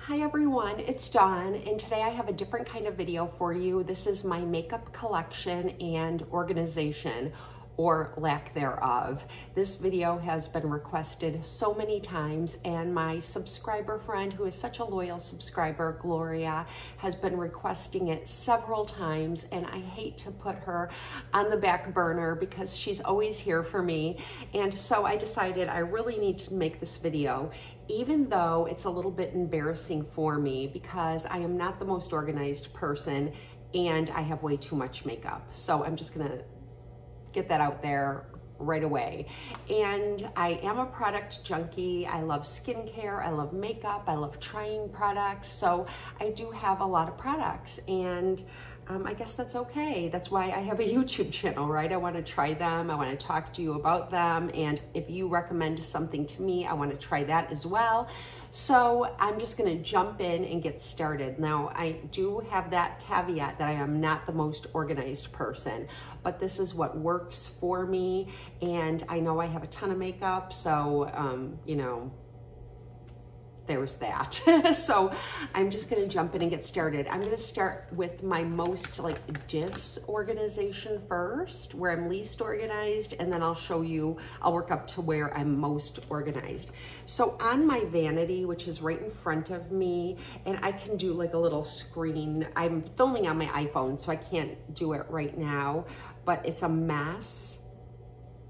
Hi everyone, it's Dawn, and today I have a different kind of video for you. This is my makeup collection and organization, or lack thereof. This video has been requested so many times, and my subscriber friend, who is such a loyal subscriber, Gloria, has been requesting it several times, and I hate to put her on the back burner because she's always here for me. And so I decided I really need to make this video, even though it's a little bit embarrassing for me because I am not the most organized person and I have way too much makeup. So I'm just gonna get that out there right away. And I am a product junkie. I love skincare, I love makeup, I love trying products. So I do have a lot of products, and I guess that's okay. That's why I have a YouTube channel, right? I want to try them. I want to talk to you about them. And if you recommend something to me, I want to try that as well. So I'm just going to jump in and get started. Now, I do have that caveat that I am not the most organized person, but this is what works for me. And I know I have a ton of makeup, so, you know, there's that. So I'm just gonna jump in and get started. I'm gonna start with my most disorganization first, where I'm least organized, and then I'll show you, I'll work up to where I'm most organized. So on my vanity, which is right in front of me, and I can do like a little screen, I'm filming on my iPhone, so I can't do it right now, but it's a mess.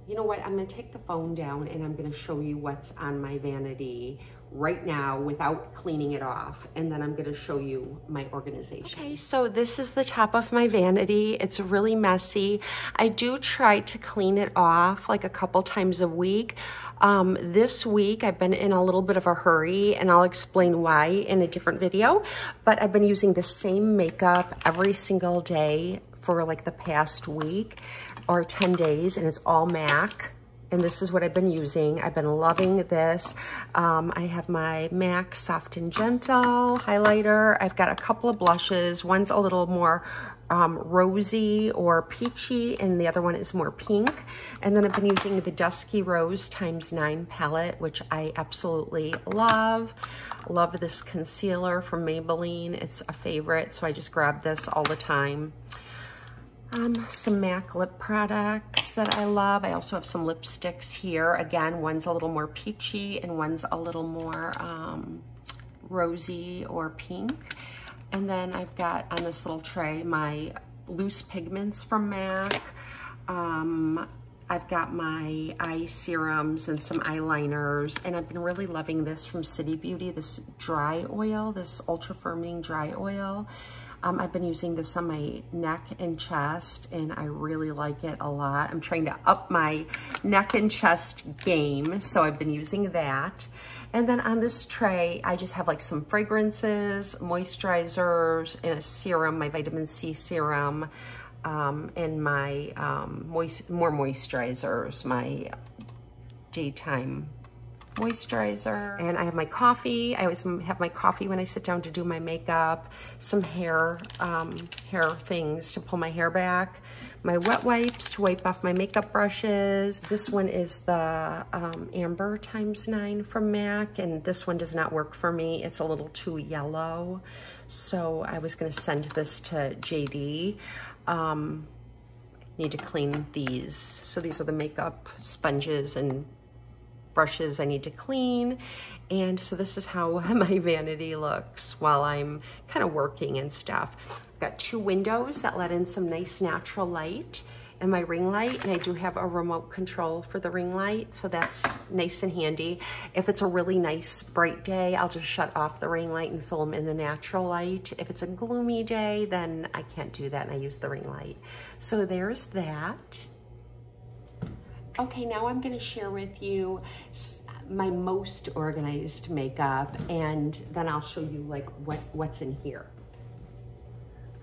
You know what, I'm gonna take the phone down and I'm gonna show you what's on my vanity right now without cleaning it off, and then I'm gonna show you my organization. Okay, so this is the top of my vanity. It's really messy. I do try to clean it off like a couple times a week. This week I've been in a little bit of a hurry, and I'll explain why in a different video, but I've been using the same makeup every single day for like the past week or 10 days, and it's all MAC. And this is what I've been using. I've been loving this. I have my MAC Soft and Gentle highlighter. I've got a couple of blushes. One's a little more rosy or peachy, and the other one is more pink. And then I've been using the Dusky Rose ×9 palette, which I absolutely love. Love this concealer from Maybelline. It's a favorite, so I just grab this all the time. Some MAC lip products that I love. I also have some lipsticks here. Again, one's a little more peachy and one's a little more rosy or pink. And then I've got on this little tray my loose pigments from MAC. I've got my eye serums and some eyeliners, and I've been really loving this from City Beauty, this dry oil, this ultra firming dry oil. I've been using this on my neck and chest, and I really like it a lot. I'm trying to up my neck and chest game, so I've been using that. And then on this tray, I just have like some fragrances, moisturizers, and a serum, my vitamin C serum, and my more moisturizers, my daytime moisturizer. And I have my coffee. I always have my coffee when I sit down to do my makeup. Some hair things to pull my hair back. My wet wipes to wipe off my makeup brushes. This one is the Amber ×9 from MAC, and this one does not work for me. It's a little too yellow, so I was gonna send this to Jdee. Need to clean these. So these are the makeup sponges and brushes I need to clean. And so this is how my vanity looks while I'm kind of working and stuff. I've got 2 windows that let in some nice natural light, and my ring light, and I do have a remote control for the ring light, so that's nice and handy. If it's a really nice bright day, I'll just shut off the ring light and film in the natural light. If it's a gloomy day, then I can't do that, and I use the ring light. So there's that. Okay, now I'm gonna share with you my most organized makeup, and then I'll show you like what's in here.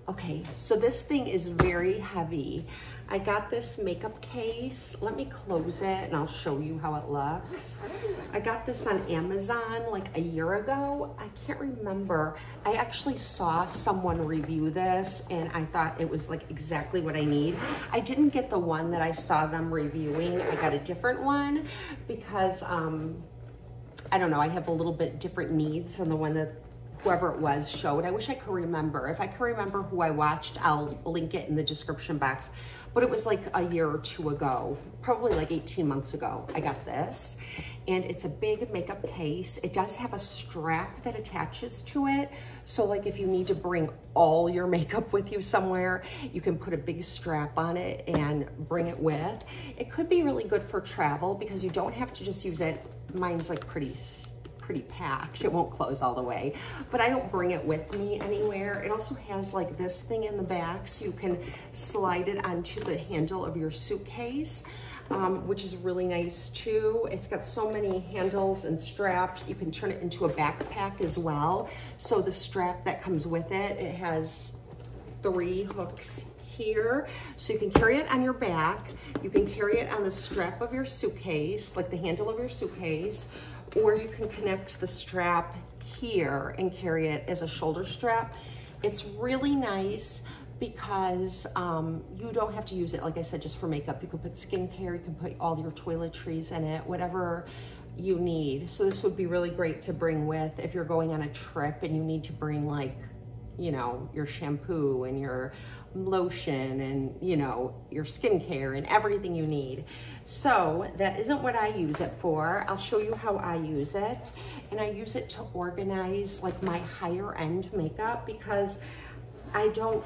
Okay, so this thing is very heavy. I got this makeup case. Let me close it and I'll show you how it looks. I got this on Amazon like a year ago. I can't remember. I actually saw someone review this and I thought it was like exactly what I need. I didn't get the one that I saw them reviewing. I got a different one because I don't know, I have a little bit different needs than the one that whoever it was showed. I wish I could remember. If I can remember who I watched, I'll link it in the description box. But it was like a year or two ago, probably like 18 months ago, I got this. And it's a big makeup case. It does have a strap that attaches to it. So like if you need to bring all your makeup with you somewhere, you can put a big strap on it and bring it with. It could be really good for travel because you don't have to just use it. Mine's like pretty packed. It won't close all the way, but I don't bring it with me anywhere. It also has like this thing in the back so you can slide it onto the handle of your suitcase. Which is really nice too. It's got so many handles and straps. You can turn it into a backpack as well. So the strap that comes with it, it has 3 hooks here. So you can carry it on your back. You can carry it on the strap of your suitcase, like the handle of your suitcase, or you can connect the strap here and carry it as a shoulder strap. It's really nice because you don't have to use it, like I said, just for makeup. You can put skincare, you can put all your toiletries in it, whatever you need. So this would be really great to bring with if you're going on a trip and you need to bring like, you know, your shampoo and your lotion and, you know, your skincare and everything you need. So that isn't what I use it for. I'll show you how I use it. And I use it to organize like my higher end makeup because I don't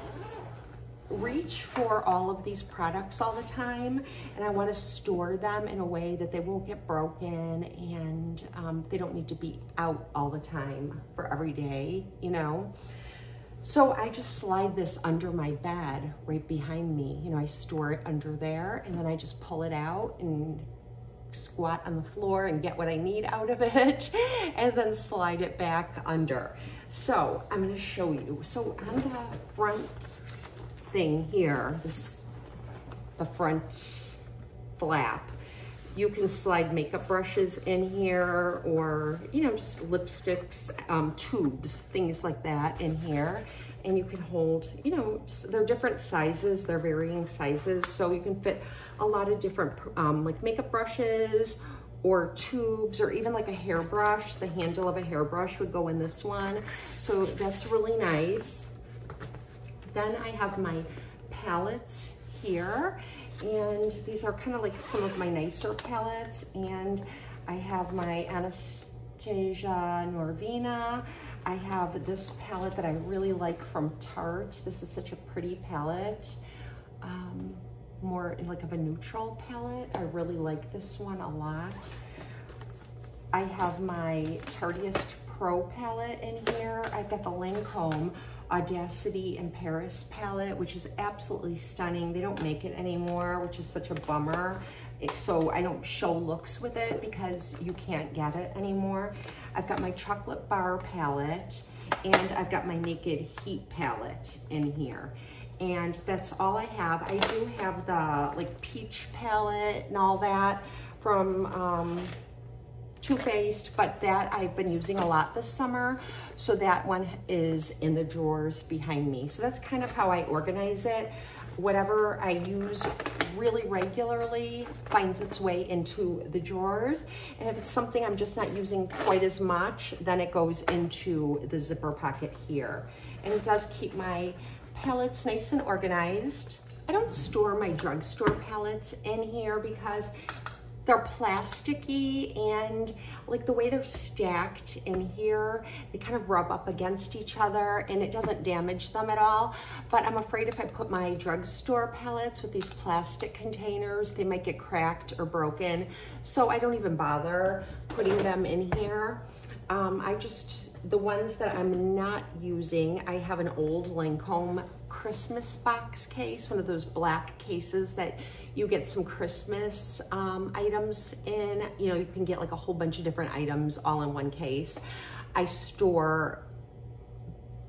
reach for all of these products all the time, and I want to store them in a way that they won't get broken and they don't need to be out all the time for every day, you know. So I just slide this under my bed right behind me. You know, I store it under there and then I just pull it out and squat on the floor and get what I need out of it and then slide it back under. So I'm going to show you. So on the front thing here, the front flap, you can slide makeup brushes in here, or, you know, just lipsticks, tubes, things like that in here. And you can hold, you know, they're different sizes, they're varying sizes. So you can fit a lot of different like makeup brushes or tubes, or even like a hairbrush. The handle of a hairbrush would go in this one. So that's really nice. Then I have my palettes here, and these are kind of like some of my nicer palettes. And I have my Anastasia Norvina. I have this palette that I really like from Tarte. This is such a pretty palette. More like of a neutral palette. I really like this one a lot. I have my Tarteist Pro palette in here. I've got the Lancome Audacity in Paris palette, which is absolutely stunning. They don't make it anymore, which is such a bummer. So I don't show looks with it because you can't get it anymore. I've got my Chocolate Bar palette, and I've got my Naked Heat palette in here. And that's all I have. I do have the like peach palette and all that from Too Faced, but that I've been using a lot this summer. So that one is in the drawers behind me. So that's kind of how I organize it. Whatever I use really regularly finds its way into the drawers. And if it's something I'm just not using quite as much, then it goes into the zipper pocket here. And it does keep my palettes nice and organized. I don't store my drugstore palettes in here because they're plasticky, and like the way they're stacked in here, they kind of rub up against each other and it doesn't damage them at all. But I'm afraid if I put my drugstore palettes with these plastic containers, they might get cracked or broken. So I don't even bother putting them in here. The ones that I'm not using, I have an old Lancome Christmas box case, one of those black cases that you get some Christmas items in. You know, you can get like a whole bunch of different items all in one case. I store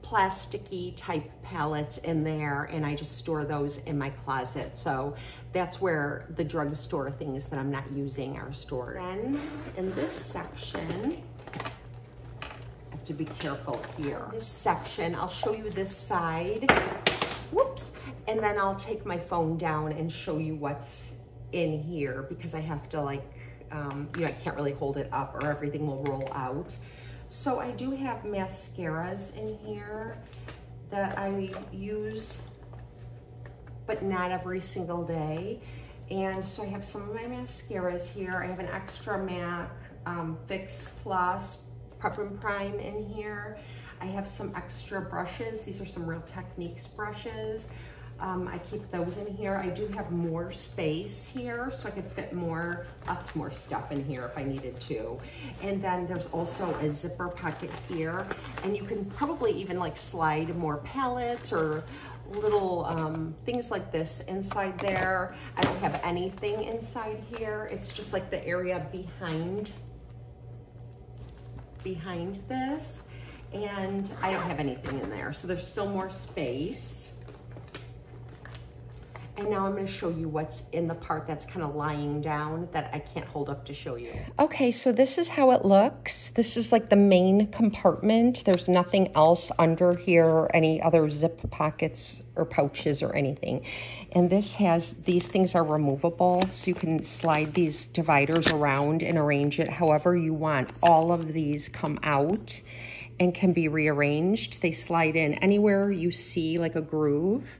plasticky type palettes in there, and I just store those in my closet. So that's where the drugstore things that I'm not using are stored. Then in this section, to be careful here. This section, I'll show you this side. Whoops. And then I'll take my phone down and show you what's in here because I have to like, you know, I can't really hold it up or everything will roll out. So I do have mascaras in here that I use, but not every single day. And so I have some of my mascaras here. I have an Extra MAC Fix Plus Prep and Prime in here. I have some extra brushes. These are some Real Techniques brushes. I keep those in here. I do have more space here, so I could fit lots more stuff in here if I needed to. And then there's also a zipper pocket here, and you can probably even like slide more palettes or little things like this inside there. I don't have anything inside here. It's just like the area behind this, and I don't have anything in there, so there's still more space. And now I'm going to show you what's in the part that's kind of lying down that I can't hold up to show you. Okay, so this is how it looks. This is like the main compartment. There's nothing else under here or any other zip pockets or pouches or anything. And these things are removable, so you can slide these dividers around and arrange it however you want. All of these come out and can be rearranged. They slide in anywhere you see like a groove.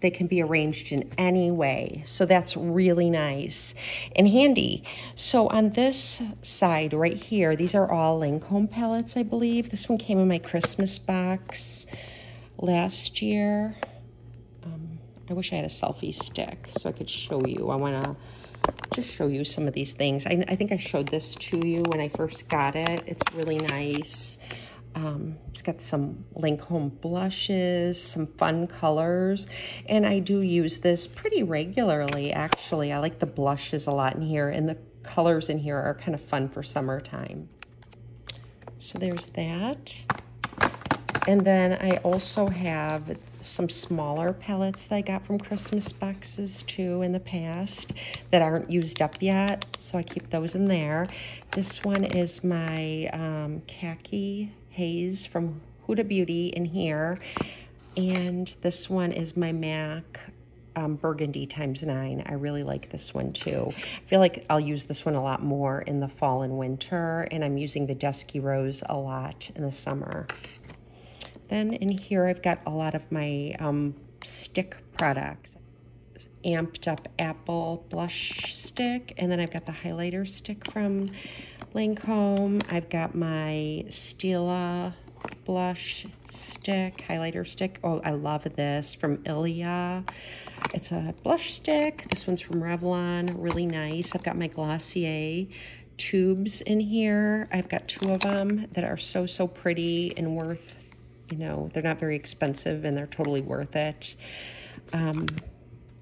They can be arranged in any way. So that's really nice and handy. So on this side right here, these are all Lancome palettes, I believe. This one came in my Christmas box last year. I wish I had a selfie stick so I could show you. I wanna just show you some of these things. I think I showed this to you when I first got it. It's really nice. It's got some Lancome blushes, some fun colors, and I do use this pretty regularly, actually. I like the blushes a lot in here, and the colors in here are kind of fun for summertime. So there's that. And then I also have some smaller palettes that I got from Christmas boxes too in the past that aren't used up yet, so I keep those in there. This one is my khaki haze from Huda Beauty in here, and this one is my MAC Burgundy ×9. I really like this one too. I feel like I'll use this one a lot more in the fall and winter, and I'm using the Dusky Rose a lot in the summer. Then in here I've got a lot of my stick products. Amped Up Apple blush stick, and then I've got the highlighter stick from Lancome. I've got my Stila blush stick, highlighter stick. Oh, I love this from Ilia. It's a blush stick. This one's from Revlon, really nice. I've got my Glossier tubes in here. I've got 2 of them that are so pretty and worth, you know, they're not very expensive and they're totally worth it.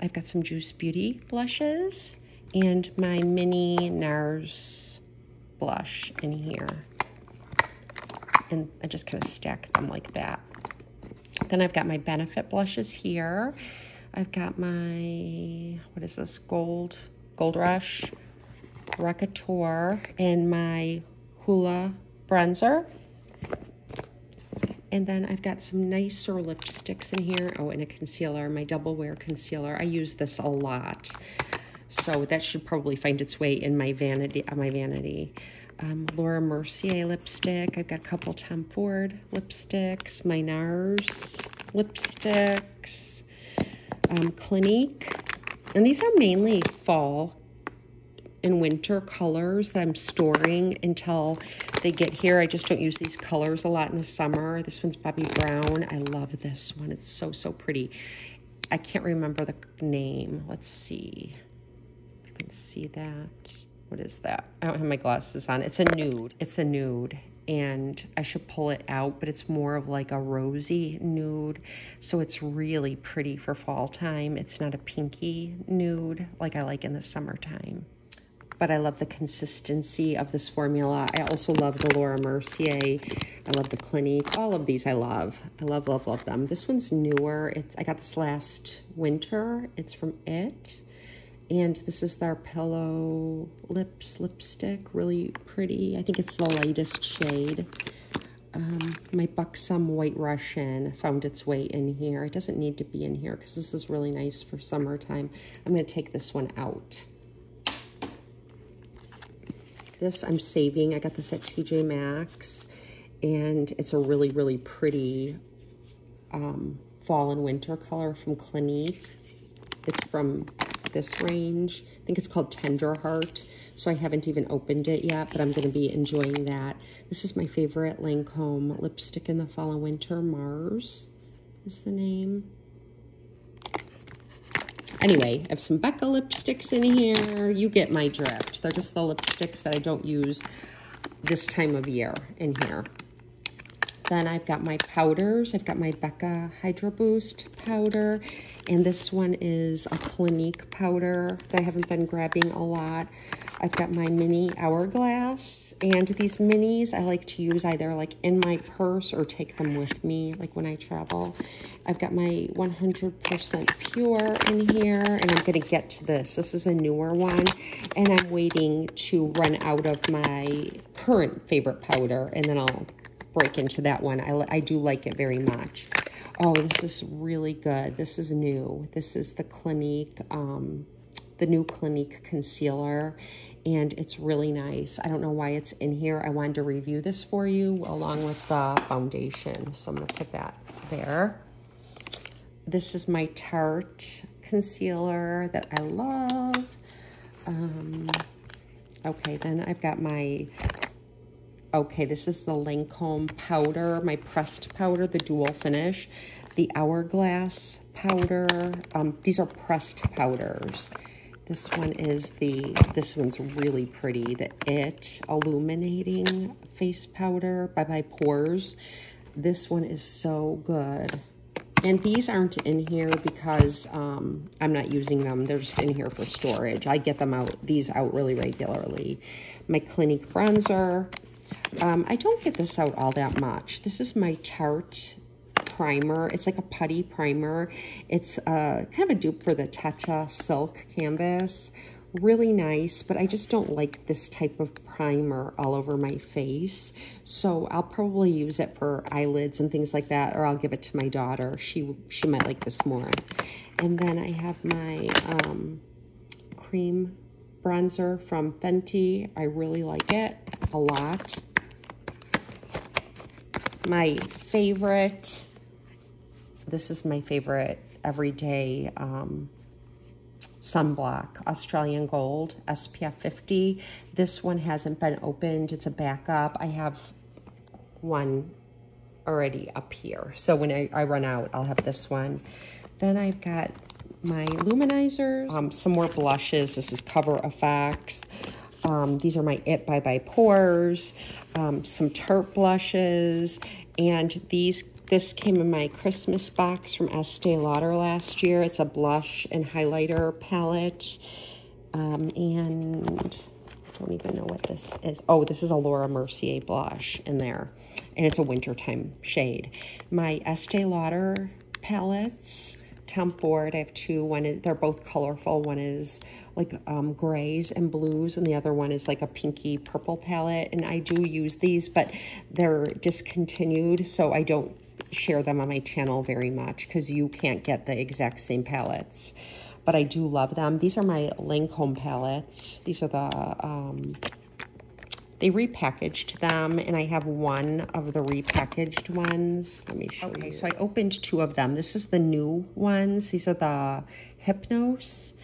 I've got some Juice Beauty blushes and my mini NARS blush in here. And I just kind of stack them like that. Then I've got my Benefit blushes here. I've got my, what is this, Gold Rush Rockateur, and my Hoola bronzer. And then I've got some nicer lipsticks in here. Oh, and a concealer, my Double Wear concealer. I use this a lot, so that should probably find its way in my Vanity. Laura Mercier lipstick. I've got a couple Tom Ford lipsticks, my NARS lipsticks, Clinique. And these are mainly fall and winter colors that I'm storing until they get here. I just don't use these colors a lot in the summer. This one's Bobbi Brown. I love this one. It's so pretty. I can't remember the name. Let's see if you can see that. What is that? I don't have my glasses on. It's a nude. It's a nude, and I should pull it out, but it's more of like a rosy nude, so it's really pretty for fall time. It's not a pinky nude like I like in the summertime. But I love the consistency of this formula. I also love the Laura Mercier. I love the Clinique. All of these I love. I love them. This one's newer. I got this last winter. It's from It. And this is their Pillow Lips lipstick. Really pretty. I think it's the lightest shade. My Buxom White Russian found its way in here. It doesn't need to be in here because this is really nice for summertime. I'm going to take this one out. This I'm saving. I got this at TJ Maxx, and it's a really, really pretty fall and winter color from Clinique. It's from this range. I think it's called Tender Heart. So I haven't even opened it yet, but I'm going to be enjoying that. This is my favorite Lancome lipstick in the fall and winter. Mars is the name. Anyway, I have some Becca lipsticks in here. You get my drift. They're just the lipsticks that I don't use this time of year in here. Then I've got my powders. I've got my Becca Hydro Boost powder. And this one is a Clinique powder that I haven't been grabbing a lot. I've got my mini Hourglass. And these minis I like to use either like in my purse or take them with me, like when I travel. I've got my 100% Pure in here. And I'm going to get to this. This is a newer one. And I'm waiting to run out of my current favorite powder. And then I'll break into that one. I do like it very much. Oh, this is really good. This is new. This is the Clinique, the new Clinique concealer, and it's really nice. I don't know why it's in here. I wanted to review this for you along with the foundation, so I'm going to put that there. This is my Tarte concealer that I love. Okay, then I've got my... Okay, this is the Lancome powder, my pressed powder, the dual finish. The Hourglass powder. These are pressed powders. This one is this one's really pretty. The It Illuminating Face Powder by Pores. This one is so good. And these aren't in here because I'm not using them. They're just in here for storage. I get these out really regularly. My Clinique bronzer. I don't get this out all that much. This is my Tarte primer. It's like a putty primer. It's kind of a dupe for the Tatcha Silk Canvas. Really nice, but I just don't like this type of primer all over my face. So I'll probably use it for eyelids and things like that, or I'll give it to my daughter. She might like this more. And then I have my cream bronzer from Fenty. I really like it a lot. My favorite, this is my favorite everyday sunblock, Australian Gold, SPF 50. This one hasn't been opened. It's a backup. I have one already up here. So when I run out, I'll have this one. Then I've got my luminizers, some more blushes. This is Cover FX. These are my It by Pores, some Tarte blushes, and this came in my Christmas box from Estee Lauder last year. It's a blush and highlighter palette, and I don't even know what this is. Oh, this is a Laura Mercier blush in there, and it's a wintertime shade. My Estee Lauder palettes, Temp Board, I have two. They're both colorful. One is like grays and blues, and the other one is like a pinky purple palette. And I do use these, but they're discontinued, so I don't share them on my channel very much because you can't get the exact same palettes. But I do love them. These are my Lancome palettes. These are the they repackaged them, and I have one of the repackaged ones. Let me show you. Okay, so I opened two of them. This is the new ones. These are the Hypnos.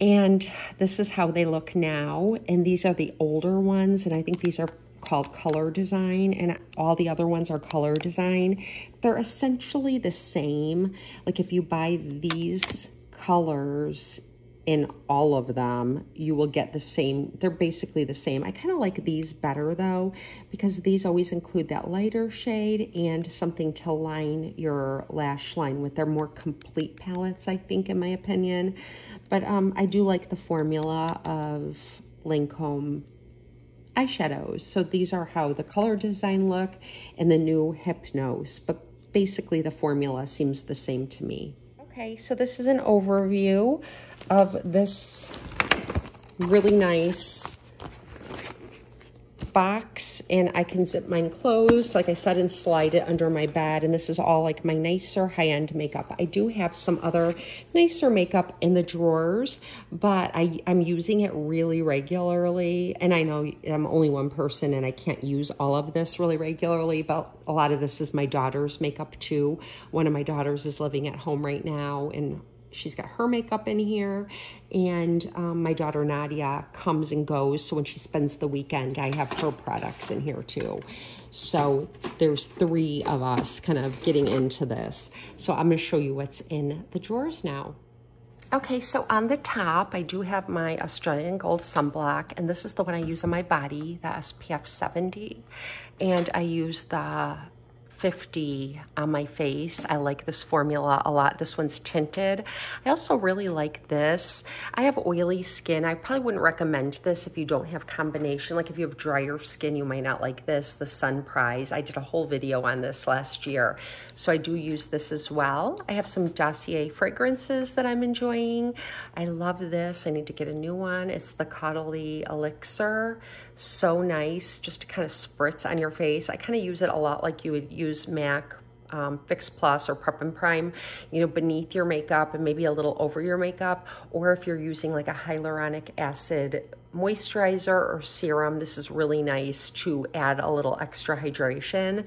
And this is how they look now. And these are the older ones, and I think these are called Color Design, and all the other ones are Color Design. They're essentially the same. Like if you buy these colors in all of them, you will get the same. They're basically the same. I kind of like these better though, because these always include that lighter shade and something to line your lash line with. They're more complete palettes, I think, in my opinion. But I do like the formula of Lancome eyeshadows. So these are how the Color Design look and the new Hypnos, but basically the formula seems the same to me. Okay, so this is an overview of this really nice box, and I can zip mine closed, like I said, and slide it under my bed. And this is all like my nicer high-end makeup. I do have some other nicer makeup in the drawers, but I'm using it really regularly. And I know I'm only one person and I can't use all of this really regularly, but a lot of this is my daughter's makeup too. One of my daughters is living at home right now, and she's got her makeup in here, and my daughter Nadia comes and goes, so when she spends the weekend, I have her products in here too. So there's 3 of us kind of getting into this. So I'm going to show you what's in the drawers now. Okay, so on the top, I do have my Australian Gold sunblock, and this is the one I use on my body, the SPF 70, and I use the 50 on my face. I like this formula a lot. This one's tinted. I also really like this. I have oily skin. I probably wouldn't recommend this if you don't have combination. Like if you have drier skin, you might not like this, the Sun Prize. I did a whole video on this last year. So I do use this as well. I have some Dossier fragrances that I'm enjoying. I love this. I need to get a new one. It's the Caudalie Elixir. So nice, just to kind of spritz on your face. I kind of use it a lot like you would use MAC Fix Plus or Prep and Prime, you know, beneath your makeup and maybe a little over your makeup. Or if you're using like a hyaluronic acid moisturizer or serum, this is really nice to add a little extra hydration.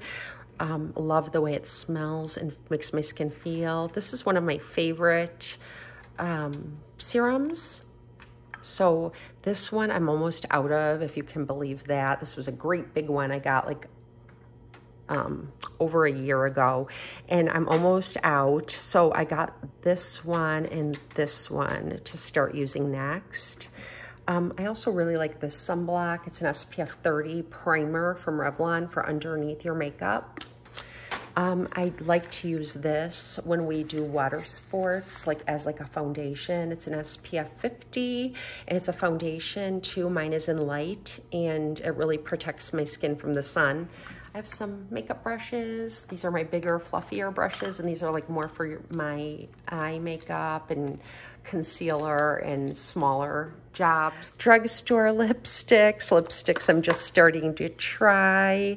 Love the way it smells and makes my skin feel. This is one of my favorite serums. So this one I'm almost out of, if you can believe that. This was a great big one I got like over a year ago, and I'm almost out. So I got this one and this one to start using next. I also really like this sunblock. It's an SPF 30 primer from Revlon for underneath your makeup. I like to use this when we do water sports, like as like a foundation. It's an SPF 50, and it's a foundation too. Mine is in light, and it really protects my skin from the sun. I have some makeup brushes. These are my bigger, fluffier brushes, and these are like more for my eye makeup and concealer and smaller jobs. Drugstore lipsticks. Lipsticks I'm just starting to try.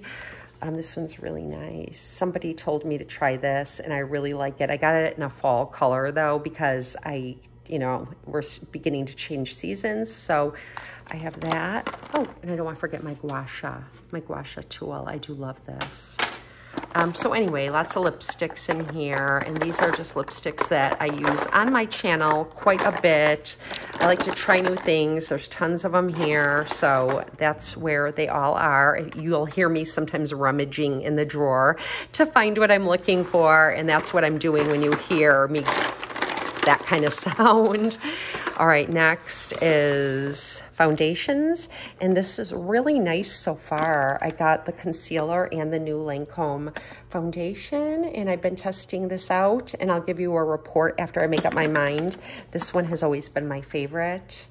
This one's really nice. Somebody told me to try this, and I really like it. I got it in a fall color, though, because you know, we're beginning to change seasons, so I have that. Oh, and I don't want to forget my gua sha tool. I do love this. So anyway, lots of lipsticks in here, and these are just lipsticks that I use on my channel quite a bit. I like to try new things. There's tons of them here, so that's where they all are. You'll hear me sometimes rummaging in the drawer to find what I'm looking for, and that's what I'm doing when you hear me, that kind of sound. All right, next is foundations, and this is really nice so far. I got the concealer and the new Lancome foundation, and I've been testing this out, and I'll give you a report after I make up my mind. This one has always been my favorite,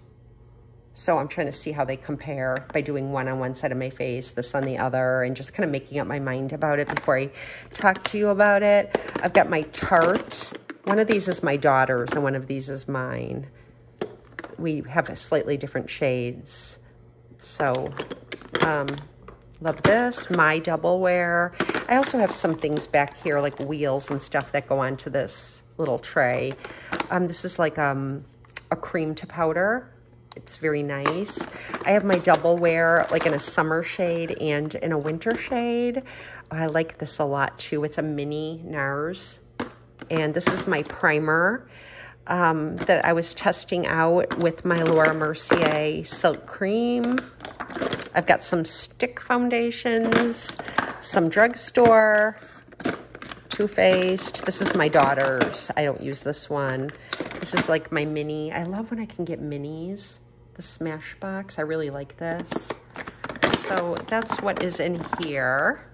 so I'm trying to see how they compare by doing one on one side of my face, this on the other, and just kind of making up my mind about it before I talk to you about it. I've got my Tarte. One of these is my daughter's, and one of these is mine. We have slightly different shades. So, love this, my double wear. I also have some things back here, like wheels and stuff that go onto this little tray. This is like a cream to powder. It's very nice. I have my double wear, like in a summer shade and in a winter shade. I like this a lot too. It's a mini NARS. And this is my primer that I was testing out with my Laura Mercier Silk Cream. I've got some stick foundations, some drugstore, Too Faced. This is my daughter's. I don't use this one. This is like my mini. I love when I can get minis. The Smashbox. I really like this. So that's what is in here.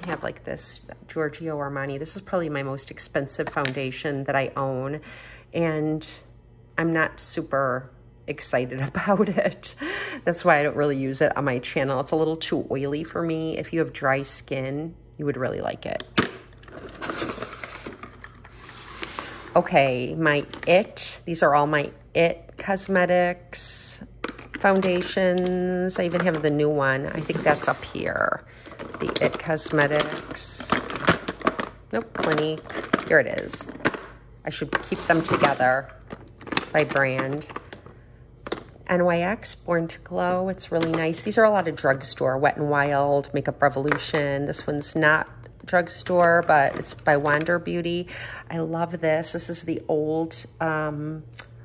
I have like this Giorgio Armani. This is probably my most expensive foundation that I own, and I'm not super excited about it. That's why I don't really use it on my channel. It's a little too oily for me. If you have dry skin, you would really like it. Okay, my It. These are all my It Cosmetics foundations. I even have the new one. I think that's up here. The It Cosmetics. Nope, Clinique. Here it is. I should keep them together by brand. NYX, Born to Glow. It's really nice. These are a lot of drugstore. Wet n Wild, Makeup Revolution. This one's not drugstore, but it's by Wander Beauty. I love this. This is the old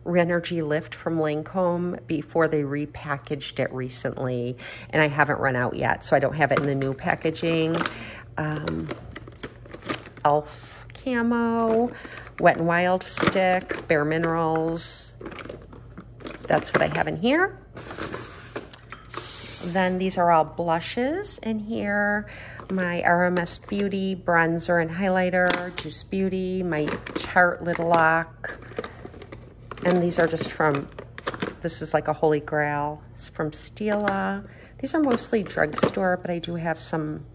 Re-Energy Lift from Lancome before they repackaged it recently, and I haven't run out yet, so I don't have it in the new packaging. Elf Camo, Wet n Wild Stick, Bare Minerals. That's what I have in here. Then these are all blushes in here. My RMS Beauty bronzer and highlighter, Juice Beauty, my Tarte Lid Lock. And these are just from, this is like a holy grail. It's from Stila. These are mostly drugstore, but I do have some,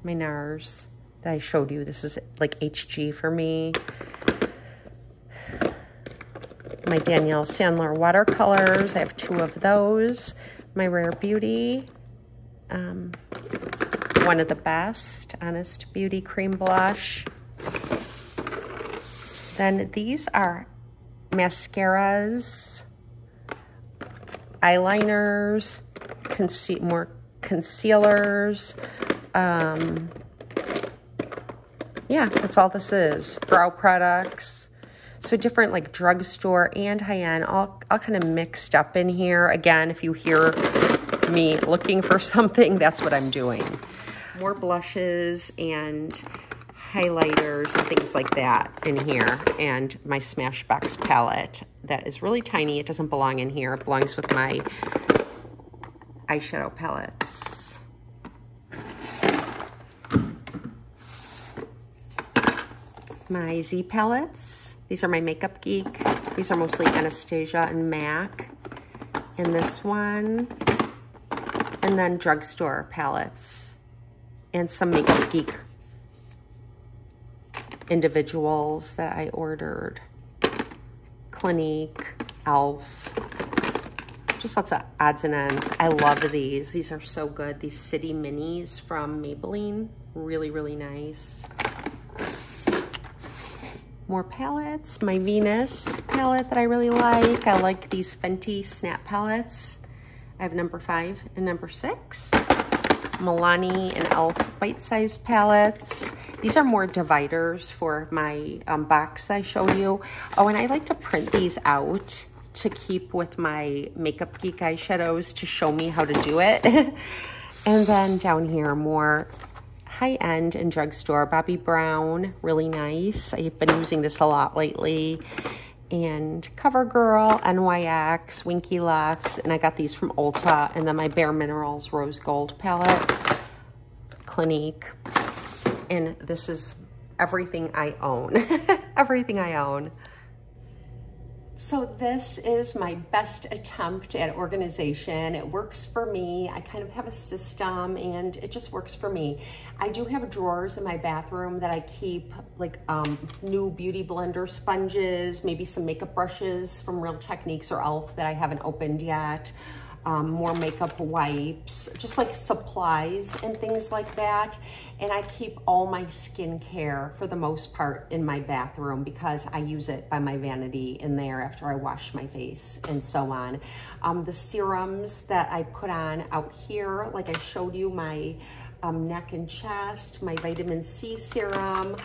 my NARS that I showed you. This is like HG for me. My Danielle Sandler watercolors. I have 2 of those. My Rare Beauty. One of the best. Honest Beauty Cream Blush. Then these are mascaras, eyeliners, more concealers. Yeah, that's all this is. Brow products. So different like drugstore and high-end, all kind of mixed up in here. Again, if you hear me looking for something, that's what I'm doing. More blushes and highlighters and things like that in here. And my Smashbox palette that is really tiny. It doesn't belong in here. It belongs with my eyeshadow palettes. My Z palettes. These are my Makeup Geek. These are mostly Anastasia and MAC. And this one. And then drugstore palettes. And some Makeup Geek individuals that I ordered. Clinique, Elf. Just lots of odds and ends. I love these. These are so good. These City Minis from Maybelline. Really, really nice. More palettes. My Venus palette that I really like. I like these Fenty Snap palettes. I have number 5 and number 6. Milani and Elf bite-sized palettes. These are more dividers for my box that I showed you. Oh, and I like to print these out to keep with my Makeup Geek eyeshadows to show me how to do it. And then down here, more high-end and drugstore. Bobbi Brown, really nice. I've been using this a lot lately. And CoverGirl, NYX, Winky Lux, and I got these from Ulta. And then my Bare Minerals Rose Gold palette, Clinique. And this is everything I own. Everything I own. So this is my best attempt at organization. It works for me. I kind of have a system and it just works for me. I do have drawers in my bathroom that I keep like new beauty blender sponges, maybe some makeup brushes from Real Techniques or Elf that I haven't opened yet. More makeup wipes, just like supplies and things like that. And I keep all my skincare for the most part in my bathroom because I use it by my Vanity in there after I wash my face and so on. The serums that I put on out here, like I showed you, my neck and chest, my vitamin C serum,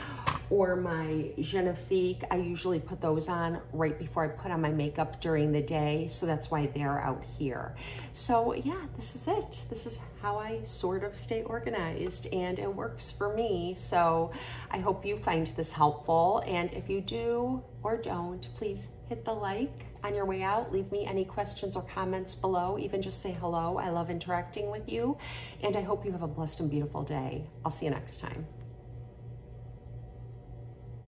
or my Genifique. I usually put those on right before I put on my makeup during the day, so that's why they're out here. So yeah, this is it. This is how I sort of stay organized, and it works for me. So I hope you find this helpful, and if you do or don't, please hit the like on your way out. Leave me any questions or comments below. Even just say hello. I love interacting with you, and I hope you have a blessed and beautiful day. I'll see you next time.